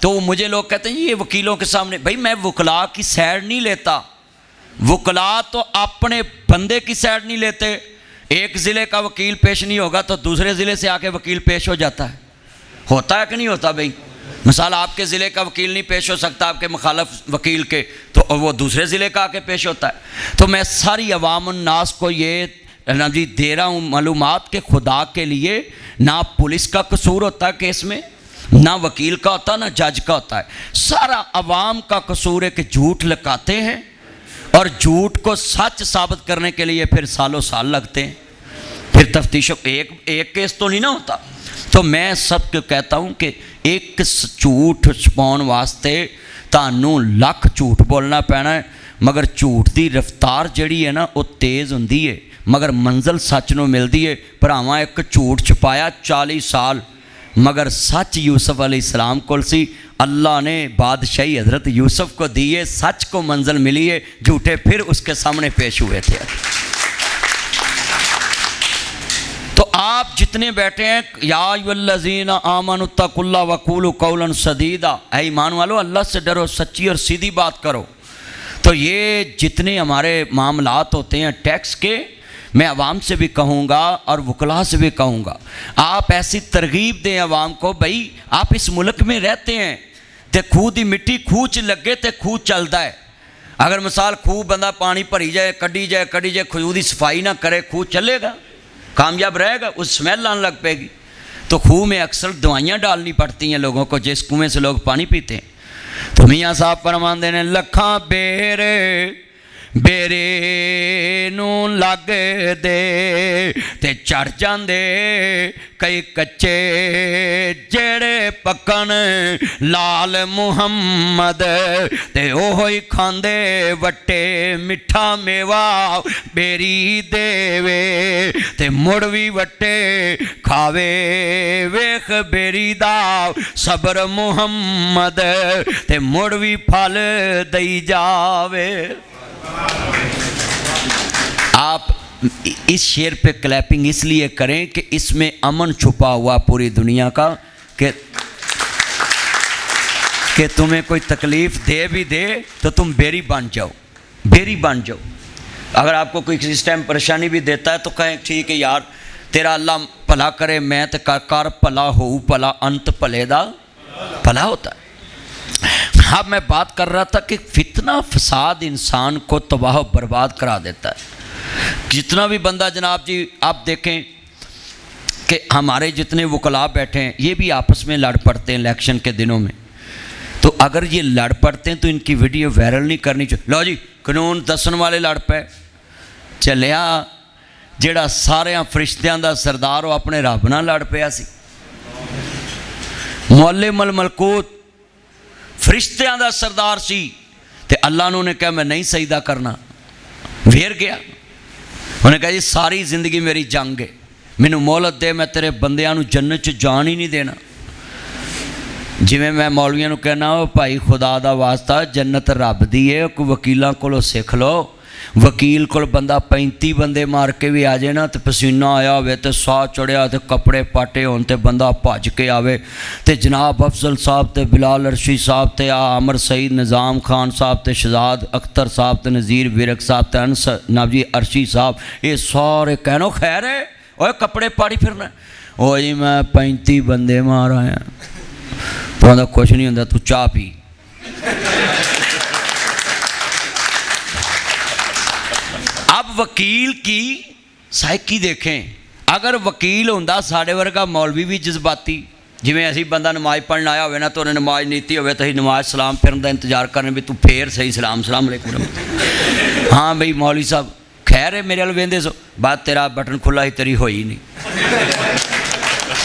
तो मुझे लोग कहते हैं ये वकीलों के सामने, भाई मैं वकला की साइड नहीं लेता, वकला तो अपने बंदे की साइड नहीं लेते। एक ज़िले का वकील पेश नहीं होगा तो दूसरे ज़िले से आके वकील पेश हो जाता है, होता है कि नहीं होता भाई? मिसाल आपके ज़िले का वकील नहीं पेश हो सकता आपके मुखालफ वकील के, तो वो दूसरे ज़िले का आके पेश होता है। तो मैं सारी अवाम नास को ये ना जी दे रहा हूँ मालूमात के खुदा के लिए, ना पुलिस का कसूर होता है केस में, ना वकील का होता, ना जज का होता है, सारा अवाम का कसूर है कि झूठ लगाते हैं और झूठ को सच साबित करने के लिए फिर सालों साल लगते हैं। फिर तफ्तीशों एक केस तो नहीं ना होता। तो मैं सबको कहता हूँ कि एक झूठ छुपाने वास्ते तानू लख झूठ बोलना पैना है, मगर झूठ की रफ्तार जड़ी है ना वो तेज़ होंदी है, मगर मंजिल सच नूं मिलती है। भरावां एक झूठ छुपाया 40 साल, मगर सच यूसुफ अलैहिस्सलाम कोल सी। अल्लाह ने बादशाही हज़रत यूसुफ को दी है, सच को मंजिल मिली है, झूठे फिर उसके सामने पेश हुए थे। तो आप जितने बैठे हैं, या अय्युहल्लज़ीना आमनुत्तकुल्लाह वक़ूलू क़ौलन सदीदा, ऐ ईमान वालो अल्लाह से डरो, सच्ची और सीधी बात करो। तो ये जितने हमारे मामलात होते हैं टैक्स के, मैं आवाम से भी कहूँगा और वकला से भी कहूँगा, आप ऐसी तरगीब दें आवाम को, भाई आप इस मुल्क में रहते हैं तो खूह की मिट्टी खूह च लगे तो खूह चलता है। अगर मिसाल खूह बंदा पानी भरी जाए कढ़ी जाए खूह की सफाई ना करे, खूह चलेगा, कामयाब रहेगा? उस स्मैल आने लग पेगी। तो खूह में अक्सर दवाइयाँ डालनी पड़ती हैं लोगों को, जिस कुएँ से लोग पानी पीते हैं। तो मियाँ साहब फरमाते ने लखा बेरे बेरे नू लग दे ते चढ़ जांदे कई कच्चे जेड़े पकन लाल मुहम्मद ते ओहो ही खांदे वट्टे मिठा मेवा बेरी देवे ते मुड़ भी वट्टे खावे वेख बेरी दा सबर मुहम्मद ते मुड़ भी फल दई जावे। आप इस शेर पे क्लैपिंग इसलिए करें कि इसमें अमन छुपा हुआ पूरी दुनिया का, कि तुम्हें कोई तकलीफ़ दे भी दे तो तुम बेरी बन जाओ, बेरी बन जाओ। अगर आपको कोई किसी टाइम परेशानी भी देता है तो कहें ठीक है यार तेरा अल्लाह भला करे, मैं तो कर भला हो भला, अंत भले दा भला होता है। अब मैं बात कर रहा था कि फितना फसाद इंसान को तबाह बर्बाद करा देता है। जितना भी बंदा जनाब जी आप देखें कि हमारे जितने वकला बैठे हैं ये भी आपस में लड़ पड़ते हैं इलेक्शन के दिनों में। तो अगर ये लड़ पड़ते हैं तो इनकी वीडियो वायरल नहीं करनी चाहिए। लो जी कानून दसन वाले लड़ पे चलिया, जेड़ा सारे फरिश्तियां दा सरदार वो अपने रब नाल लड़ पिया सी। मुअल्लिम अल मलकूत फरिश्तियां दा सरदार सी ते अल्लाह ने उन्हें कहा मैं नहीं सजदा करना, वेर गया। उन्हें कहा जी सारी जिंदगी मेरी जंग है, मैनू मोहलत दे, मैं तेरे बंदियां नू जन्नत च जान ही नहीं देना। जिवें मैं मौलवियां नू कहना ओ भाई खुदा दा वास्ता जन्नत रब दी है, कोई वकीलों कोलों सीख लो। वकील को बंदा 35 बंदे मार के भी आ जाए ना तो पसीना आया हो तो साह चढ़िया तो कपड़े पाटे हो तो बंदा भज के आवे तो जनाब अफजल साहब तो बिलाल अरशी साहब तो आमर सईद निज़ाम खान साहब तो शहजाद अख्तर साहब तो नज़ीर विरक साहब तो अनस नबजी अरशी साहब ये सारे कहनो खैर है और कपड़े पाड़ी फिरना। ओ जी मैं 35 बंदे मार आया। तो कुछ नहीं होंगे, तू चाह पी। अब वकील की साइकी देखें, अगर वकील होंदा साढ़े वर्गा मौलवी भी जज्बाती, जिमें असी बंदा नमाज पढ़ने आया हो ना तो उन्हें नमाज नीति हो तो नमाज सलाम फिरन का इंतजार करने भी तू फेर सही सलाम सलाम अलैकुम। हाँ बई मौलवी साहब खैर है मेरे वाल वेंदे सो, बात तेरा बटन खुला ही तेरी होई नहीं।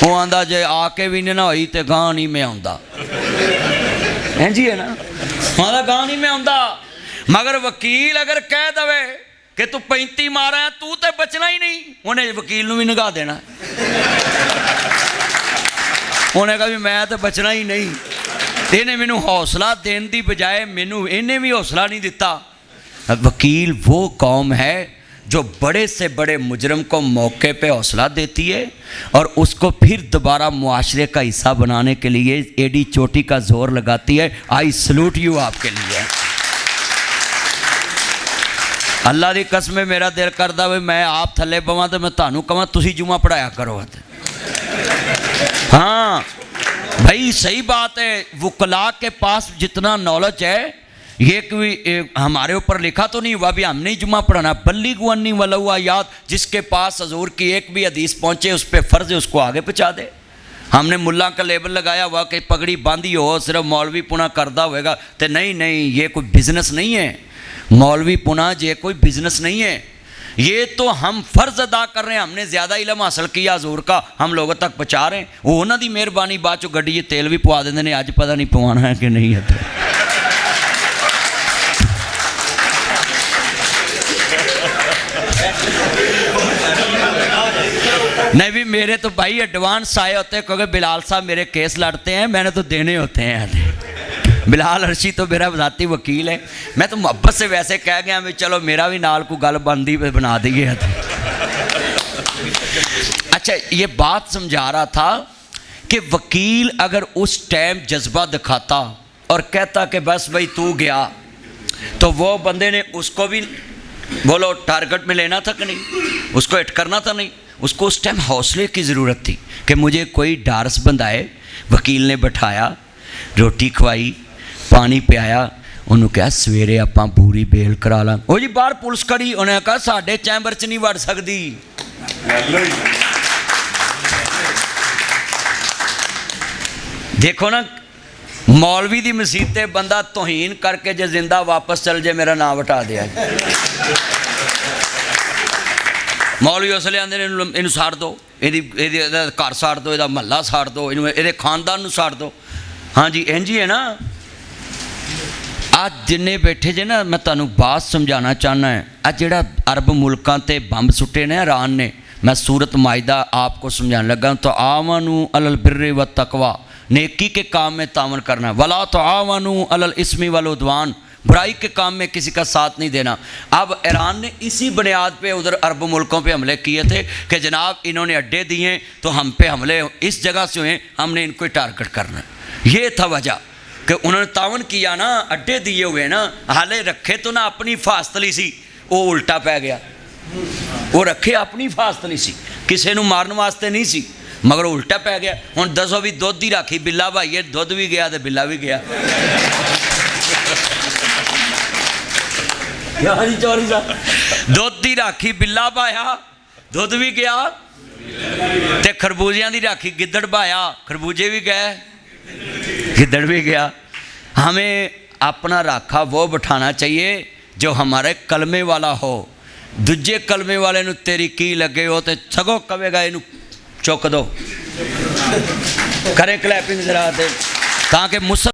वो आंदा जे आके भी नहीं ना होई तो गां नहीं मैं आउंदा। हैं जी है ना, आंदा गां नहीं मैं आउंदा। मगर वकील अगर कह दवे कि तू 35 मारा है तू तो बचना ही नहीं, उन्हें वकील नू भी निगाह देना। उन्हें कहा भी मैं तो बचना ही नहीं। इन्हें मैनू हौसला देने की बजाय मैनू इन्हें भी हौसला नहीं दिता। वकील वो कौम है जो बड़े से बड़े मुजरम को मौके पे हौसला देती है और उसको फिर दोबारा मुआशरे का हिस्सा बनाने के लिए एडी चोटी का जोर लगाती है। आई सलूट यू आपके लिए। अल्लाह की कसम है मेरा दिल करता भी मैं आप थले पवां तो मैं तुहानू कहां तुसी जुमा पढ़ाया करो। हाँ भाई सही बात है, वकला के पास जितना नॉलेज है ये कोई हमारे ऊपर लिखा तो नहीं हुआ भी हमने ही जुमा पढ़ाना। बल्ली गुअन्नी वाला हुआ याद, जिसके पास हजूर की एक भी हदीस पहुँचे उस पर फ़र्ज़ है उसको आगे पहुँचा दे। हमने मुल्ला का लेबल लगाया हुआ कि पगड़ी बांधी हो सिर्फ मौलवी पुना करदा होएगा तो नहीं नहीं, ये कोई बिज़नेस नहीं है। मौलवी पुना ये कोई बिज़नेस नहीं है, ये तो हम फ़र्ज़ अदा कर रहे हैं। हमने ज़्यादा इलम हासिल किया हजूर का, हम लोगों तक पहुँचा रहे हैं। वो उन्होंने दी मेहरबानी, बाद चो गड्डी तेल भी पवा देंगे ने, अज पता नहीं पवाना है कि नहीं है। नहीं भी मेरे तो भाई एडवांस आए होते हैं क्योंकि बिलाल साहब मेरे केस लड़ते हैं, मैंने तो देने होते हैं। बिलाल अर्शी तो मेरा ज़ाती वकील है, मैं तो मोहब्बत से वैसे कह गया भी चलो मेरा भी नाल को गल बनदी बना दी है। अच्छा ये बात समझा रहा था कि वकील अगर उस टाइम जज्बा दिखाता और कहता कि बस भाई तू गया, तो वो बंदे ने उसको भी बोलो टारगेट में लेना था कि नहीं, उसको हिट करना था नहीं। उसको उस टाइम हौसले की ज़रूरत थी कि मुझे कोई डारस बंदाए। वकील ने बैठाया, रोटी खवाई, पानी पियाया, उन्होंने कहा सवेरे आपां पूरी बेल करा ला। ओ जी बाहर पुलिस खड़ी, उन्हें कहा साडे चैंबर च नहीं वड़ सकती। देखो ना, मौलवी दी मसीत ते बंदा तोहीन करके जे जिंदा वापस चल जाए मेरा नाम हटा दिया। मौलवी उसले आंदे ने इनू साड़ दो, इहदा घर साड़ दो, इहदा महल्ला साड़ दो, इहदे खानदान नू साड़ दो। हाँ जी इंज ही है ना। आज जिन्ने बैठे जे ना, मैं तुहानू बात समझाना चाहना है। आज जिहड़ा अरब मुल्कां ते बंब सुट्टे ने ईरान ने, मैं सूरत माइदा आपको समझाने लगा। तो आमनू अलल बिर्रि व तकवा, नेकी के काम में तावन करना, वला तो आमनू अलल इस्मी वल उद्वान, बुराई के काम में किसी का साथ नहीं देना। अब ईरान ने इसी बुनियाद पे उधर अरब मुल्कों पे हमले किए थे कि जनाब इन्होंने अड्डे दिए तो हम पे हमले इस जगह से हुए, हमने इनको टारगेट करना। ये था वजह कि उन्होंने तावन किया ना, अड्डे दिए हुए ना, हाले रखे तो ना अपनी फास्तली सी, वो उल्टा पै गया। वो रखे अपनी फास्तली सी, किसी को मारन वास्ते नहीं सी, मगर उल्टा पै गया। हुण दसो भी दुध ही राखी बिल्ला भाईए, दुध भी गया तो बिल्ला भी गया। चौरी साहब, दुध की राखी बिल्ला पाया, दुध भी गया, ते खरबूजियां की राखी गिद्दड़ पाया, खरबूजे भी गए, गिद्दड़ भी गया। हमें अपना राखा वो बिठाना चाहिए जो हमारे कलमे वाला हो। दूजे कलमे वाले नू तेरी की लगे हो तो सगों कवेगा इनू चुक दो, करे क्लैपिंग जरा, ताकि मुसलमान